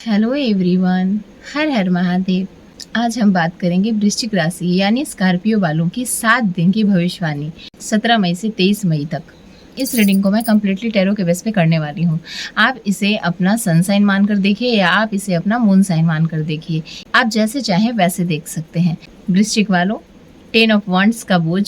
Hello everyone. Har Har Mahadev. आज हम बात करेंगे वृश्चिक राशि यानी स्कॉर्पियो वालों की 7 दिन की भविष्यवाणी 17 मई से 23 मई तक। इस रीडिंग को मैं कम्प्लीटली टैरो के बेस पे करने वाली हूँ। आप इसे अपना सन साइन मानकर देखिए या आप इसे अपना मून साइन मानकर देखिए। आप जैसे चाहें वैसे देख सकते हैं। वृश्चिक वालों, 10 ऑफ वॉन्ड्स का बोझ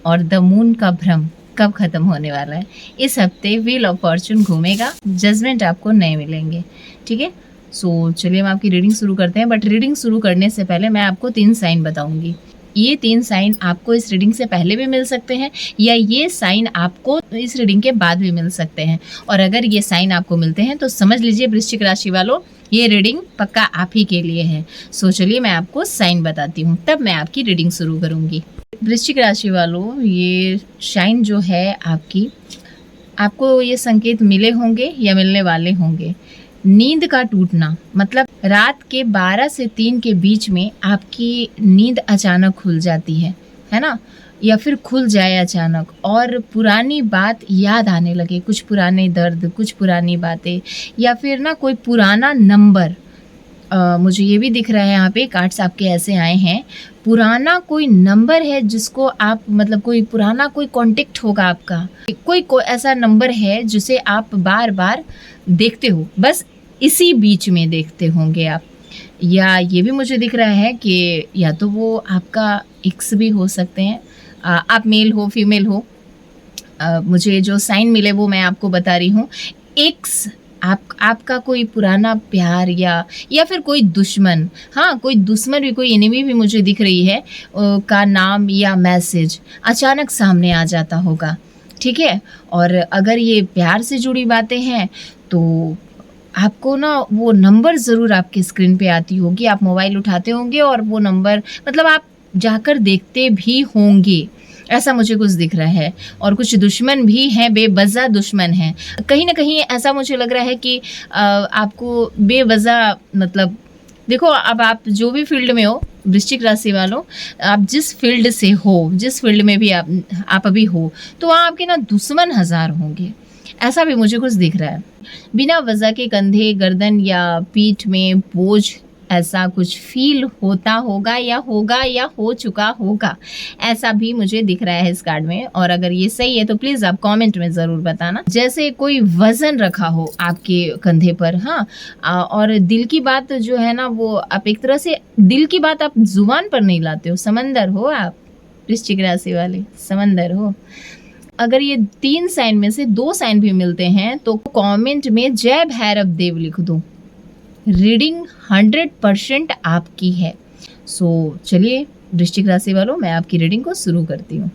और द मून का भ्रम कब खत्म होने वाला है। इस हफ्ते व्हील ऑफ फॉर्चून घूमेगा, जजमेंट आपको नए मिलेंगे। ठीक है, सो चलिए हम आपकी रीडिंग शुरू करते हैं। बट रीडिंग शुरू करने से पहले मैं आपको 3 साइन बताऊंगी। ये 3 साइन आपको इस रीडिंग से पहले भी मिल सकते हैं या ये साइन आपको इस रीडिंग के बाद भी मिल सकते हैं। और अगर ये साइन आपको मिलते हैं तो समझ लीजिए वृश्चिक राशि वालों, ये रीडिंग पक्का आप ही के लिए है। सो चलिए मैं आपको साइन बताती हूँ, तब मैं आपकी रीडिंग शुरू करूँगी। वृश्चिक राशि वालों, ये साइन जो है आपको ये संकेत मिले होंगे या मिलने वाले होंगे। नींद का टूटना, मतलब रात के 12 से 3 के बीच में आपकी नींद अचानक खुल जाती है ना, या फिर खुल जाए अचानक और पुरानी बात याद आने लगे, कुछ पुराने दर्द, कुछ पुरानी बातें, या फिर ना कोई पुराना नंबर। मुझे ये भी दिख रहा है यहाँ पे कार्ड्स आपके ऐसे आए हैं, पुराना कोई नंबर है जिसको आप मतलब कोई पुराना कोई कांटेक्ट होगा आपका, कोई ऐसा नंबर है जिसे आप बार बार देखते हो, बस इसी बीच में देखते होंगे आप। या ये भी मुझे दिख रहा है कि या तो वो आपका एक्स भी हो सकते हैं, आप मेल हो फीमेल हो। मुझे जो साइन मिले वो मैं आपको बता रही हूँ। एक्स आपका कोई पुराना प्यार या फिर कोई दुश्मन, हाँ कोई दुश्मन भी, कोई एनिमी भी मुझे दिख रही है का नाम या मैसेज अचानक सामने आ जाता होगा। ठीक है, और अगर ये प्यार से जुड़ी बातें हैं तो आपको ना वो नंबर ज़रूर आपके स्क्रीन पे आती होगी, आप मोबाइल उठाते होंगे और वो नंबर मतलब आप जाकर देखते भी होंगे, ऐसा मुझे कुछ दिख रहा है। और कुछ दुश्मन भी हैं, बेवजह दुश्मन हैं कहीं ना कहीं। ऐसा मुझे लग रहा है कि आपको बेवजह, मतलब देखो अब आप जो भी फील्ड में हो वृश्चिक राशि वालों, आप जिस फील्ड से हो, जिस फील्ड में भी आप अभी हो, तो वहाँ आपके ना दुश्मन 1000 होंगे, ऐसा भी मुझे कुछ दिख रहा है। बिना वजह के कंधे, गर्दन या पीठ में बोझ, ऐसा कुछ फील होता होगा या हो चुका होगा, ऐसा भी मुझे दिख रहा है इस कार्ड में। और अगर ये सही है तो प्लीज़ आप कमेंट में ज़रूर बताना। जैसे कोई वज़न रखा हो आपके कंधे पर, हाँ। और दिल की बात जो है ना, वो आप एक तरह से दिल की बात आप जुबान पर नहीं लाते हो। समंदर हो आप, वृश्चिक राशि वाले, समंदर हो। अगर ये 3 साइन में से 2 साइन भी मिलते हैं तो कमेंट में जय भैरव देव लिख दो। रीडिंग 100% आपकी है। सो चलिए वृश्चिक राशि वालों, मैं आपकी रीडिंग को शुरू करती हूँ।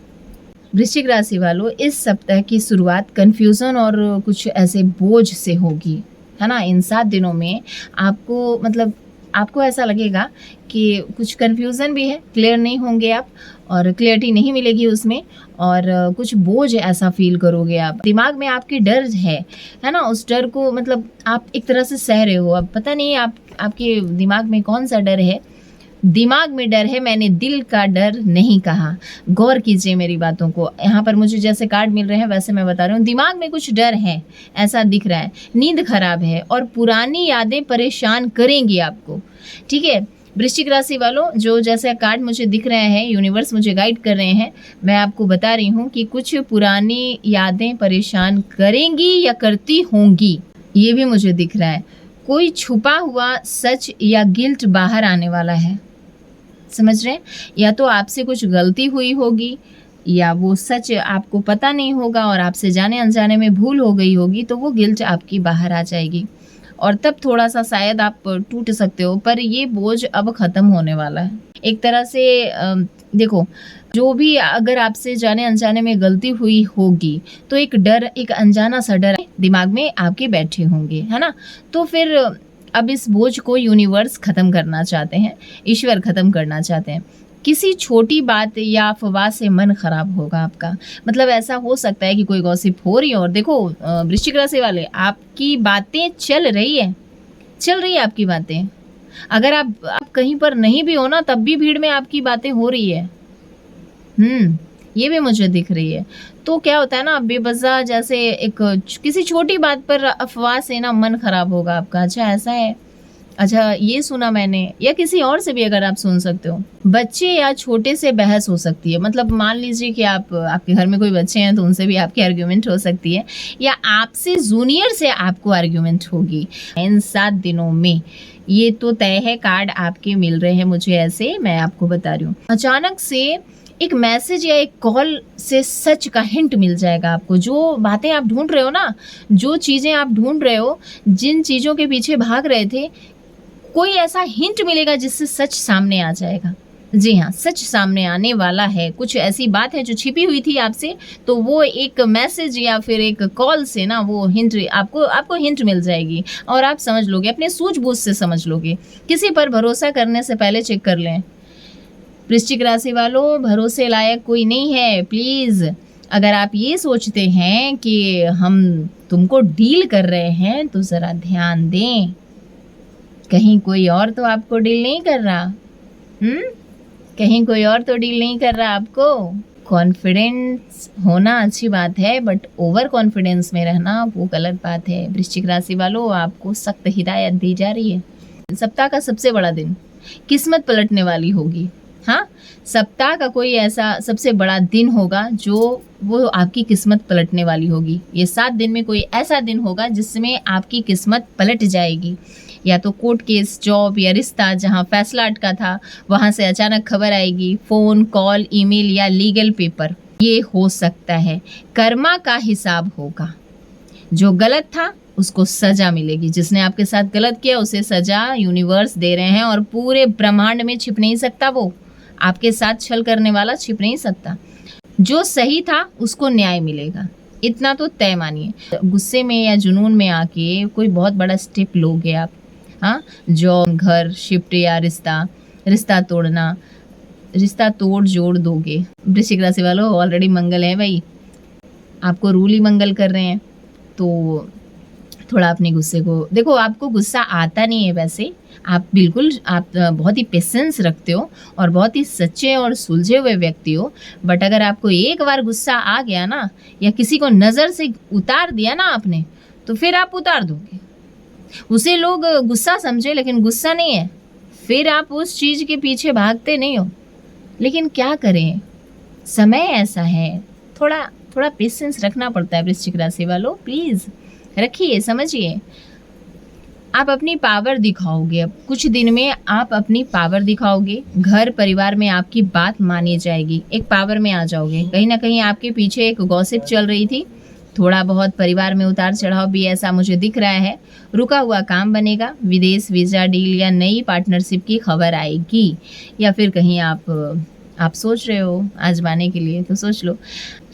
वृश्चिक राशि वालों, इस सप्ताह की शुरुआत कन्फ्यूज़न और कुछ ऐसे बोझ से होगी, है ना। इन 7 दिनों में आपको मतलब आपको ऐसा लगेगा कि कुछ कन्फ्यूज़न भी है, क्लियर नहीं होंगे आप और क्लियरिटी नहीं मिलेगी उसमें, और कुछ बोझ ऐसा फील करोगे आप। दिमाग में आपकी डर है ना, उस डर को मतलब आप एक तरह से सह रहे हो। अब पता नहीं आपके दिमाग में कौन सा डर है। दिमाग में डर है, मैंने दिल का डर नहीं कहा। गौर कीजिए मेरी बातों को। यहाँ पर मुझे जैसे कार्ड मिल रहे हैं वैसे मैं बता रही हूँ। दिमाग में कुछ डर है, ऐसा दिख रहा है। नींद खराब है और पुरानी यादें परेशान करेंगी आपको। ठीक है वृश्चिक राशि वालों, जो जैसे कार्ड मुझे दिख रहे हैं, यूनिवर्स मुझे गाइड कर रहे हैं, मैं आपको बता रही हूँ कि कुछ पुरानी यादें परेशान करेंगी या करती होंगी, ये भी मुझे दिख रहा है। कोई छुपा हुआ सच या गिल्ट बाहर आने वाला है, समझ रहे हैं। या तो आपसे कुछ गलती हुई होगी या वो सच आपको पता नहीं होगा और आपसे जाने अनजाने में भूल हो गई होगी, तो वो गिल्ट आपकी बाहर आ जाएगी और तब थोड़ा सा शायद आप टूट सकते हो। पर ये बोझ अब ख़त्म होने वाला है एक तरह से। देखो, जो भी अगर आपसे जाने अनजाने में गलती हुई होगी तो एक डर, एक अनजाना सा डर दिमाग में आपके बैठे होंगे, है ना। तो फिर अब इस बोझ को यूनिवर्स ख़त्म करना चाहते हैं, ईश्वर ख़त्म करना चाहते हैं। किसी छोटी बात या अफवाह से मन खराब होगा आपका। मतलब ऐसा हो सकता है कि कोई गॉसिप हो रही है और देखो वृश्चिक राशि वाले, आपकी बातें चल रही है आपकी बातें। अगर आप कहीं पर नहीं भी हो ना, तब भी भीड़ में आपकी बातें हो रही है। ये भी मुझे दिख रही है। तो क्या होता है ना, बेवजह जैसे एक किसी छोटी बात पर अफवाह से ना मन खराब होगा आपका। अच्छा ऐसा है, अच्छा ये सुना मैंने, या किसी और से भी अगर आप सुन सकते हो। बच्चे या छोटे से बहस हो सकती है, मतलब मान लीजिए कि आपके घर में कोई बच्चे हैं तो उनसे भी आपकी आर्ग्यूमेंट हो सकती है, या आपसे जूनियर से आपको आर्ग्यूमेंट होगी इन 7 दिनों में। ये तो तय है, कार्ड आपके मिल रहे हैं मुझे ऐसे, मैं आपको बता रही हूँ। अचानक से एक मैसेज या एक कॉल से सच का हिंट मिल जाएगा आपको। जो बातें आप ढूंढ रहे हो ना, जो चीज़ें आप ढूंढ रहे हो, जिन चीज़ों के पीछे भाग रहे थे, कोई ऐसा हिंट मिलेगा जिससे सच सामने आ जाएगा। जी हाँ, सच सामने आने वाला है। कुछ ऐसी बात है जो छिपी हुई थी आपसे, तो वो एक मैसेज या फिर एक कॉल से ना वो हिंट आपको हिंट मिल जाएगी और आप समझ लोगे, अपने सूझबूझ से समझ लोगे। किसी पर भरोसा करने से पहले चेक कर लें। वृश्चिक राशि वालों, भरोसे लायक कोई नहीं है प्लीज़। अगर आप ये सोचते हैं कि हम तुमको डील कर रहे हैं तो ज़रा ध्यान दें, कहीं कोई और तो आपको डील नहीं कर रहा। कहीं कोई और तो डील नहीं कर रहा आपको। कॉन्फिडेंस होना अच्छी बात है, बट ओवर कॉन्फिडेंस में रहना वो गलत बात है। वृश्चिक राशि वालों, आपको सख्त हिदायत दी जा रही है। सप्ताह का सबसे बड़ा दिन, किस्मत पलटने वाली होगी। हाँ, सप्ताह का कोई ऐसा सबसे बड़ा दिन होगा जो वो आपकी किस्मत पलटने वाली होगी। ये 7 दिन में कोई ऐसा दिन होगा जिसमें आपकी किस्मत पलट जाएगी। या तो कोर्ट केस, जॉब या रिश्ता जहाँ फैसला अटका था वहाँ से अचानक खबर आएगी, फ़ोन कॉल, ईमेल या लीगल पेपर, ये हो सकता है। कर्मा का हिसाब होगा। जो गलत था उसको सजा मिलेगी। जिसने आपके साथ गलत किया उसे सजा यूनिवर्स दे रहे हैं, और पूरे ब्रह्मांड में छिप नहीं सकता वो। आपके साथ छल करने वाला छिप नहीं सकता। जो सही था उसको न्याय मिलेगा, इतना तो तय मानिए। गुस्से में या जुनून में आके कोई बहुत बड़ा स्टेप लोगे आप। हाँ, जॉब, घर शिफ्ट या रिश्ता तोड़ना, रिश्ता तोड़ जोड़ दोगे। वृश्चिक राशि वालों, ऑलरेडी मंगल है भाई, आपको रूल ही मंगल कर रहे हैं, तो थोड़ा अपने गुस्से को देखो। आपको गुस्सा आता नहीं है वैसे, आप बहुत ही पेशेंस रखते हो और बहुत ही सच्चे और सुलझे हुए व्यक्ति हो। बट अगर आपको एक बार गुस्सा आ गया ना, या किसी को नज़र से उतार दिया ना आपने, तो फिर आप उतार दोगे उसे। लोग गुस्सा समझे लेकिन गुस्सा नहीं है, फिर आप उस चीज़ के पीछे भागते नहीं हो। लेकिन क्या करें, समय ऐसा है, थोड़ा पेशेंस रखना पड़ता है। वृश्चिक राशि वालों प्लीज़ रखिए, समझिए। आप अपनी पावर दिखाओगे, अब कुछ दिन में आप अपनी पावर दिखाओगे। घर परिवार में आपकी बात मानी जाएगी, एक पावर में आ जाओगे। कहीं ना कहीं आपके पीछे एक गॉसिप चल रही थी, थोड़ा बहुत परिवार में उतार चढ़ाव भी ऐसा मुझे दिख रहा है। रुका हुआ काम बनेगा, विदेश वीज़ा डील या नई पार्टनरशिप की खबर आएगी। या फिर कहीं आप सोच रहे हो आजमाने के लिए, तो सोच लो।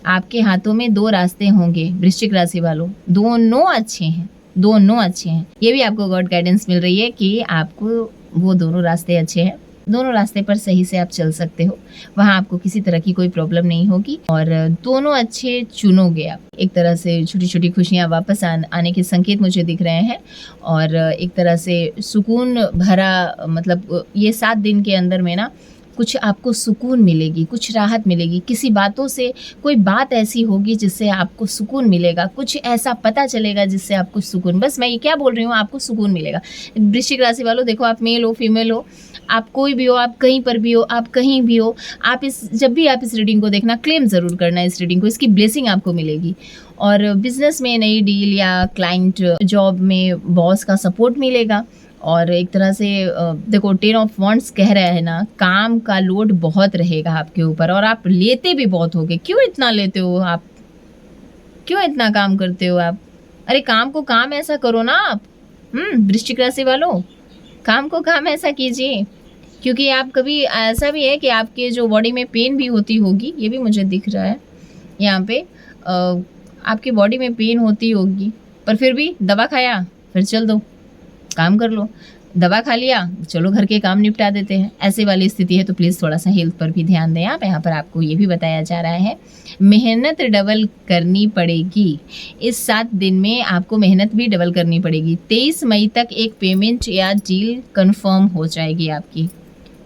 आपके हाथों में 2 रास्ते होंगे वृश्चिक राशि वालों, दोनों अच्छे हैं। ये भी आपको गॉड गाइडेंस मिल रही है कि आपको वो दोनों रास्ते अच्छे हैं, दोनों रास्ते पर सही से आप चल सकते हो। वहाँ आपको किसी तरह की कोई प्रॉब्लम नहीं होगी, और दोनों अच्छे चुनोगे आप। एक तरह से छोटी छोटी खुशियाँ वापस आने के संकेत मुझे दिख रहे हैं, और एक तरह से सुकून भरा, मतलब ये 7 दिन के अंदर में ना कुछ आपको सुकून मिलेगी, कुछ राहत मिलेगी। किसी बातों से कोई बात ऐसी होगी जिससे आपको सुकून मिलेगा, कुछ ऐसा पता चलेगा जिससे आपको सुकून, बस मैं ये क्या बोल रही हूँ, आपको सुकून मिलेगा। वृश्चिक राशि वालों, देखो आप मेल हो फीमेल हो, आप कोई भी हो, आप कहीं पर भी हो, आप कहीं भी हो, जब भी आप इस रीडिंग को देखना, क्लेम ज़रूर करना इस रीडिंग को, इसकी ब्लेसिंग आपको मिलेगी। और बिजनेस में नई डील या क्लाइंट, जॉब में बॉस का सपोर्ट मिलेगा। और एक तरह से देखो 10 ऑफ वॉन्ड्स कह रहा है ना, काम का लोड बहुत रहेगा आपके ऊपर, और आप लेते भी बहुत होगे। क्यों इतना लेते हो आप, क्यों इतना काम करते हो आप? अरे काम को काम ऐसा करो ना आप। वृश्चिक राशि वालों, काम को काम ऐसा कीजिए, क्योंकि आप कभी ऐसा भी है कि आपके जो बॉडी में पेन भी होती होगी, ये भी मुझे दिख रहा है यहाँ पे। आपकी बॉडी में पेन होती होगी, पर फिर भी दवा खाया, फिर चल दो, काम कर लो। दवा खा लिया, चलो घर के काम निपटा देते हैं, ऐसे वाली स्थिति है। तो प्लीज़ थोड़ा सा हेल्थ पर भी ध्यान दें आप। यहाँ पर आपको ये भी बताया जा रहा है, मेहनत डबल करनी पड़ेगी। इस 7 दिन में आपको मेहनत भी डबल करनी पड़ेगी। 23 मई तक एक पेमेंट या डील कंफर्म हो जाएगी आपकी।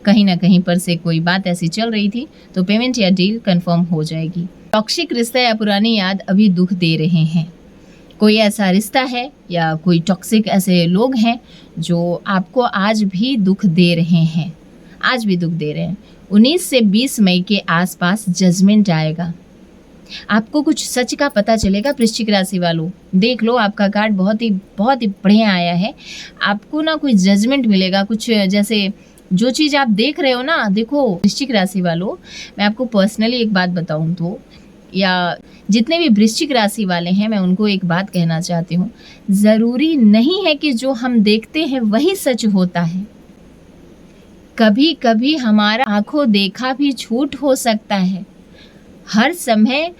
कहीं ना कहीं पर से कोई बात ऐसी चल रही थी, तो पेमेंट या डील कंफर्म हो जाएगी। टॉक्सिक रिश्ता या पुरानी याद अभी दुख दे रहे हैं। कोई ऐसा रिश्ता है या कोई टॉक्सिक ऐसे लोग हैं जो आपको आज भी दुख दे रहे हैं, आज भी दुख दे रहे हैं। 19 से 20 मई के आसपास जजमेंट आएगा, आपको कुछ सच का पता चलेगा। वृश्चिक राशि वालों देख लो, आपका कार्ड बहुत ही बढ़िया आया है। आपको ना कोई जजमेंट मिलेगा, कुछ जैसे जो चीज़ आप देख रहे हो ना, देखो वृश्चिक राशि वालों, मैं आपको पर्सनली एक बात बताऊं तो, या जितने भी वृश्चिक राशि वाले हैं मैं उनको एक बात कहना चाहती हूँ, ज़रूरी नहीं है कि जो हम देखते हैं वही सच होता है। कभी कभी हमारा आंखों देखा भी झूठ हो सकता है। हर समय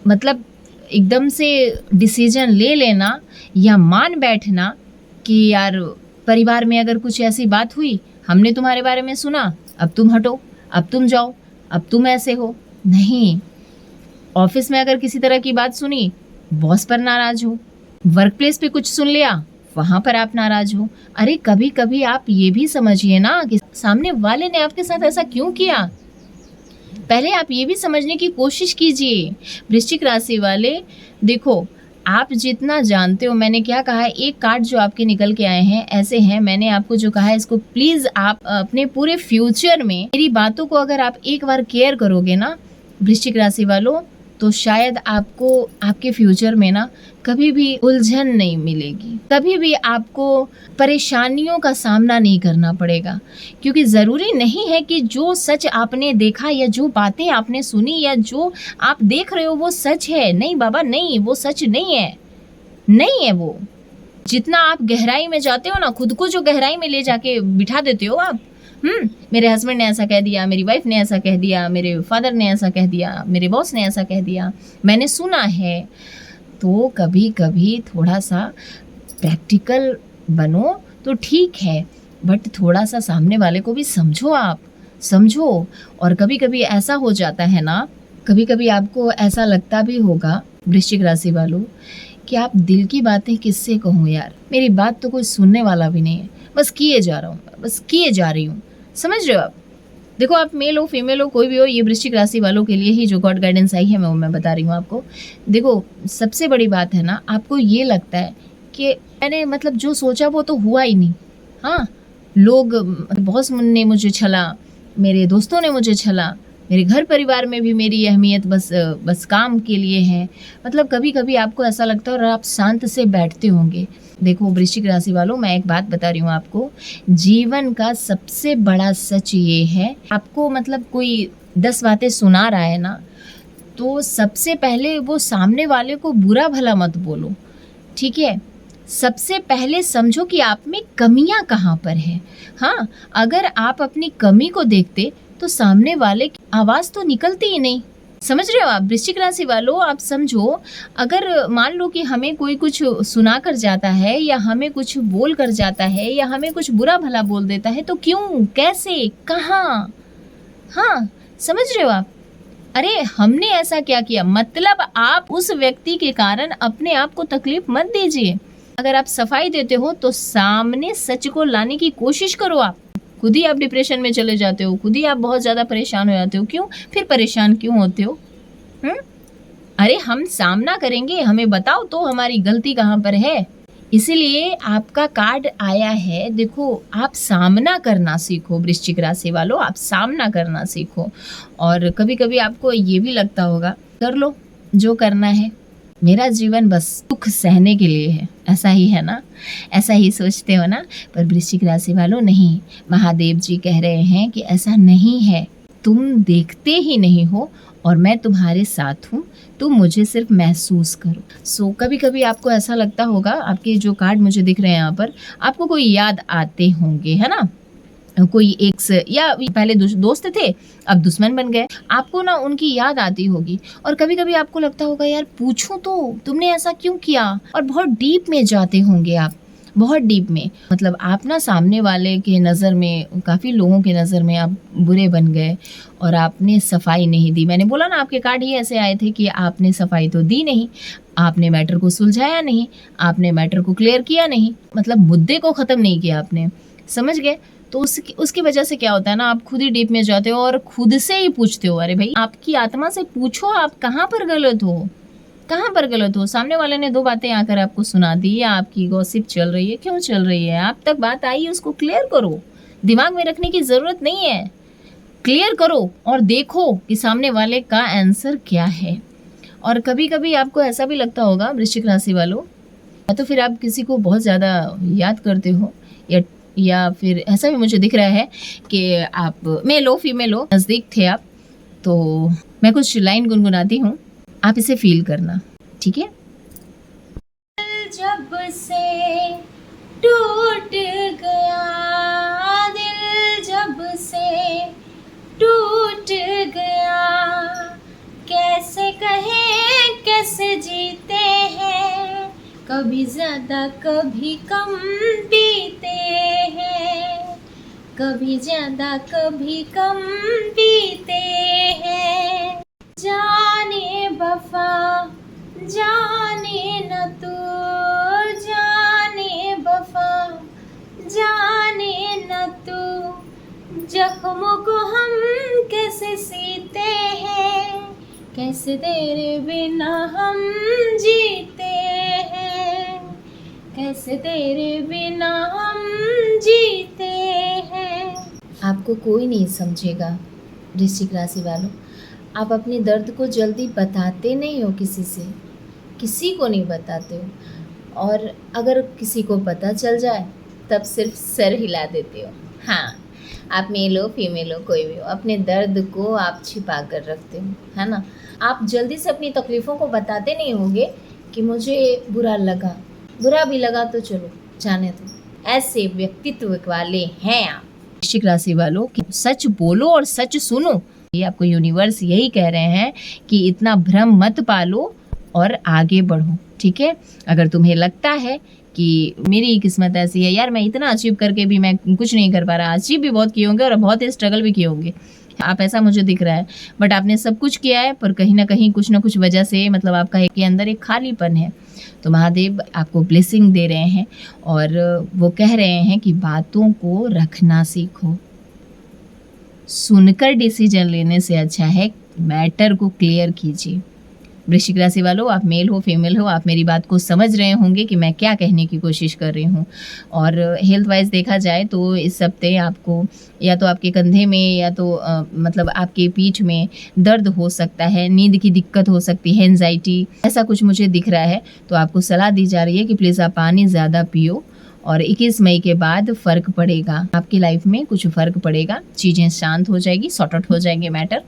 मतलब एकदम से डिसीजन ले लेना या मान बैठना कि यार परिवार में अगर कुछ ऐसी बात हुई, हमने तुम्हारे बारे में सुना, अब तुम हटो, अब तुम जाओ, अब तुम ऐसे हो, नहीं। ऑफिस में अगर किसी तरह की बात सुनी, बॉस पर नाराज हो, वर्क प्लेस पे कुछ सुन लिया, वहां पर आप नाराज हो। अरे कभी कभी आप ये भी समझिए ना कि सामने वाले ने आपके साथ ऐसा क्यों किया, पहले आप ये भी समझने की कोशिश कीजिए। वृश्चिक राशि वाले देखो, आप जितना जानते हो, मैंने क्या कहा है, एक कार्ड जो आपके निकल के आए हैं ऐसे हैं, मैंने आपको जो कहा है इसको प्लीज आप अपने पूरे फ्यूचर में मेरी बातों को अगर आप एक बार केयर करोगे ना वृश्चिक राशि वालों, तो शायद आपको आपके फ्यूचर में ना कभी भी उलझन नहीं मिलेगी, कभी भी आपको परेशानियों का सामना नहीं करना पड़ेगा। क्योंकि ज़रूरी नहीं है कि जो सच आपने देखा या जो बातें आपने सुनी या जो आप देख रहे हो वो सच है। नहीं बाबा, नहीं, वो सच नहीं है, नहीं है वो। जितना आप गहराई में जाते हो ना, खुद को जो गहराई में ले जाके बिठा देते हो आप, मेरे हस्बैंड ने ऐसा कह दिया, मेरी वाइफ ने ऐसा कह दिया, मेरे फादर ने ऐसा कह दिया, मेरे बॉस ने ऐसा कह दिया, मैंने सुना है। तो कभी कभी थोड़ा सा प्रैक्टिकल बनो तो ठीक है, बट थोड़ा सा सामने वाले को भी समझो, आप समझो। और कभी कभी ऐसा हो जाता है ना, कभी कभी आपको ऐसा लगता भी होगा वृश्चिक राशि वालों कि आप दिल की बातें किससे कहूँ यार, मेरी बात तो कोई सुनने वाला भी नहीं है, बस किए जा रहा हूँ, बस किए जा रही हूँ। समझ रहे हो आप? देखो, आप मेल हो फीमेल हो कोई भी हो, ये वृश्चिक राशि वालों के लिए ही जो गॉड गाइडेंस आई है मैं बता रही हूँ आपको। देखो, सबसे बड़ी बात है ना, आपको ये लगता है कि मैंने मतलब जो सोचा वो तो हुआ ही नहीं। हाँ, लोग, बॉस ने मुझे छला, मेरे दोस्तों ने मुझे छला, मेरे घर परिवार में भी मेरी अहमियत बस काम के लिए है। मतलब कभी कभी आपको ऐसा लगता है और आप शांत से बैठते होंगे। देखो वृश्चिक राशि वालों, मैं एक बात बता रही हूँ आपको, जीवन का सबसे बड़ा सच ये है, आपको मतलब कोई 10 बातें सुना रहा है ना, तो सबसे पहले वो सामने वाले को बुरा भला मत बोलो, ठीक है? सबसे पहले समझो कि आप में कमियां कहाँ पर है। हाँ, अगर आप अपनी कमी को देखते तो सामने वाले की आवाज़ तो निकलती ही नहीं। समझ रहे हो आप वृश्चिक राशि वालों? आप समझो, अगर मान लो कि हमें कोई कुछ सुना कर जाता है या हमें कुछ बोल कर जाता है या हमें कुछ बुरा भला बोल देता है, तो क्यों, कैसे, कहाँ? हाँ, समझ रहे हो आप? अरे हमने ऐसा क्या किया? मतलब आप उस व्यक्ति के कारण अपने आप को तकलीफ मत दीजिए। अगर आप सफाई देते हो तो सामने सच को लाने की कोशिश करो। आप खुद ही आप डिप्रेशन में चले जाते हो, खुद ही आप बहुत ज़्यादा परेशान हो जाते हो। क्यों? फिर परेशान क्यों होते हो? अरे हम सामना करेंगे, हमें बताओ तो हमारी गलती कहाँ पर है। इसीलिए आपका कार्ड आया है। देखो, आप सामना करना सीखो वृश्चिक राशि वालों, आप सामना करना सीखो। और कभी कभी आपको ये भी लगता होगा, कर लो जो करना है, मेरा जीवन बस दुख सहने के लिए है, ऐसा ही है ना? ऐसा ही सोचते हो ना? पर वृश्चिक राशि वालों नहीं, महादेव जी कह रहे हैं कि ऐसा नहीं है, तुम देखते ही नहीं हो और मैं तुम्हारे साथ हूँ, तुम मुझे सिर्फ महसूस करो। सो कभी कभी आपको ऐसा लगता होगा, आपके जो कार्ड मुझे दिख रहे हैं यहाँ पर, आपको कोई याद आते होंगे, है ना? कोई एक्स या पहले दोस्त थे, अब दुश्मन बन गए, आपको ना उनकी याद आती होगी। और कभी कभी आपको लगता होगा, यार पूछूं तो, तुमने ऐसा क्यों किया? और बहुत डीप में जाते होंगे आप, बहुत डीप में। मतलब आप ना सामने वाले के नज़र में, काफ़ी लोगों के नज़र में आप बुरे बन गए और आपने सफाई नहीं दी। मैंने बोला ना, आपके कार्ड ही ऐसे आए थे कि आपने सफाई तो दी नहीं, आपने मैटर को सुलझाया नहीं, आपने मैटर को क्लियर किया नहीं, मतलब मुद्दे को ख़त्म नहीं किया आपने। समझ गए? तो उसकी वजह से क्या होता है ना, आप खुद ही डीप में जाते हो और खुद से ही पूछते हो, अरे भाई आपकी आत्मा से पूछो, आप कहाँ पर गलत हो, कहाँ पर गलत हो? सामने वाले ने 2 बातें आकर आपको सुना दी या आपकी गॉसिप चल रही है, क्यों चल रही है? आप तक बात आई है, उसको क्लियर करो। दिमाग में रखने की ज़रूरत नहीं है, क्लियर करो और देखो कि सामने वाले का आंसर क्या है। और कभी कभी आपको ऐसा भी लगता होगा वृश्चिक राशि वालों, या तो फिर आप किसी को बहुत ज़्यादा याद करते हो, या फिर ऐसा भी मुझे दिख रहा है कि आप मेल हो फीमेल हो, नज़दीक थे आप। तो मैं कुछ लाइन गुनगुनाती हूँ, आप इसे फील करना, ठीक है? जब से टूट गया दिल, जब से टूट गया, कैसे कहें कैसे जीते हैं, कभी ज़्यादा कभी कम बीते हैं, कभी ज़्यादा कभी कम बीते हैं। जाने वफा जाने न तू, जाने वफा जाने न तू, जख्मों को हम कैसे सीते हैं, कैसे तेरे बिना हम जीते हैं, कैसे तेरे बिना हम जीते हैं। आपको कोई नहीं समझेगा वृश्चिक राशि वालों। आप अपने दर्द को जल्दी बताते नहीं हो किसी को नहीं बताते हो, और अगर किसी को पता चल जाए तब सिर्फ सर हिला देते हो। हाँ, आप मेल हो फीमेल हो कोई भी हो, अपने दर्द को आप छिपा कर रखते हो, है ना। आप जल्दी से अपनी तकलीफ़ों को बताते नहीं होंगे कि मुझे बुरा भी लगा तो चलो जाने दो। ऐसे व्यक्तित्व वाले हैं आप वृश्चिक राशि वालों कि सच बोलो और सच सुनो। ये आपको यूनिवर्स यही कह रहे हैं कि इतना भ्रम मत पालो और आगे बढ़ो, ठीक है। अगर तुम्हें लगता है कि मेरी किस्मत ऐसी है यार, मैं इतना अचीव करके भी मैं कुछ नहीं कर पा रहा, अचीव भी बहुत किए होंगे और बहुत ही स्ट्रगल भी किए होंगे, आप ऐसा मुझे दिख रहा है, बट आपने सब कुछ किया है, पर कहीं ना कहीं कुछ ना कुछ वजह से मतलब आपका के अंदर एक खालीपन है। तो महादेव आपको ब्लेसिंग दे रहे हैं और वो कह रहे हैं कि बातों को रखना सीखो। सुनकर डिसीजन लेने से अच्छा है मैटर को क्लियर कीजिए। वृश्चिक राशि वालों, आप मेल हो फीमेल हो, आप मेरी बात को समझ रहे होंगे कि मैं क्या कहने की कोशिश कर रही हूँ। और हेल्थ वाइज देखा जाए तो इस हफ्ते आपको या तो आपके कंधे में या तो मतलब आपके पीठ में दर्द हो सकता है, नींद की दिक्कत हो सकती है, एंजाइटी, ऐसा कुछ मुझे दिख रहा है। तो आपको सलाह दी जा रही है कि प्लीज़ आप पानी ज़्यादा पियो और 21 मई के बाद फ़र्क पड़ेगा, आपकी लाइफ में कुछ फ़र्क पड़ेगा, चीज़ें शांत हो जाएगी, सॉर्ट आउट हो जाएंगे मैटर।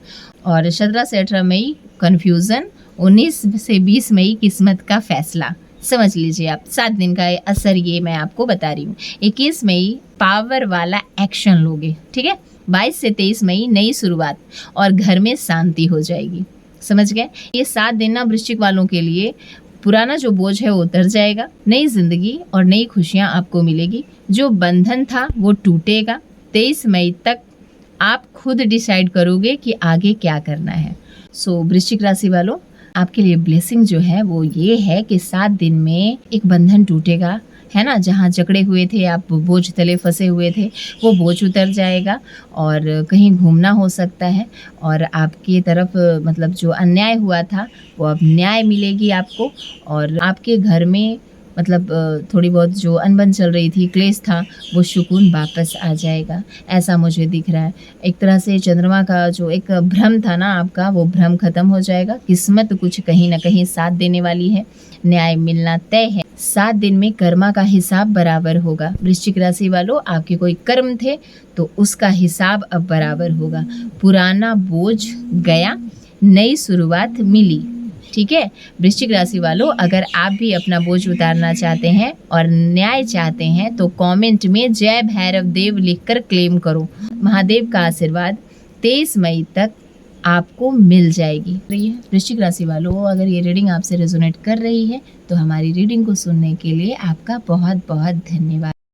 और 17 से 18 मई कन्फ्यूज़न, 19 से 20 मई किस्मत का फैसला। समझ लीजिए आप 7 दिन का असर ये मैं आपको बता रही हूँ। 21 मई पावर वाला एक्शन लोगे, ठीक है। 22 से 23 मई नई शुरुआत और घर में शांति हो जाएगी। समझ गए? ये 7 दिन ना वृश्चिक वालों के लिए पुराना जो बोझ है वो उतर जाएगा, नई जिंदगी और नई खुशियाँ आपको मिलेगी। जो बंधन था वो टूटेगा। 23 मई तक आप खुद डिसाइड करोगे कि आगे क्या करना है। सो वृश्चिक राशि वालों, आपके लिए ब्लेसिंग जो है वो ये है कि 7 दिन में एक बंधन टूटेगा, है ना। जहाँ जकड़े हुए थे आप, बोझ तले फंसे हुए थे, वो बोझ उतर जाएगा और कहीं घूमना हो सकता है। और आपकी तरफ मतलब जो अन्याय हुआ था वो अब न्याय मिलेगी आपको। और आपके घर में मतलब थोड़ी बहुत जो अनबन चल रही थी, क्लेश था, वो सुकून वापस आ जाएगा, ऐसा मुझे दिख रहा है। एक तरह से चंद्रमा का जो एक भ्रम था ना आपका, वो भ्रम खत्म हो जाएगा। किस्मत कुछ कहीं ना कहीं साथ देने वाली है, न्याय मिलना तय है। 7 दिन में कर्मा का हिसाब बराबर होगा। वृश्चिक राशि वालों, आपके कोई कर्म थे तो उसका हिसाब अब बराबर होगा। पुराना बोझ गया, नई शुरुआत मिली, ठीक है। वृश्चिक राशि वालों, अगर आप भी अपना बोझ उतारना चाहते हैं और न्याय चाहते हैं तो कमेंट में जय भैरव देव लिखकर क्लेम करो। महादेव का आशीर्वाद 23 मई तक आपको मिल जाएगी। वृश्चिक राशि वालों, अगर ये रीडिंग आपसे रेजोनेट कर रही है तो हमारी रीडिंग को सुनने के लिए आपका बहुत बहुत धन्यवाद।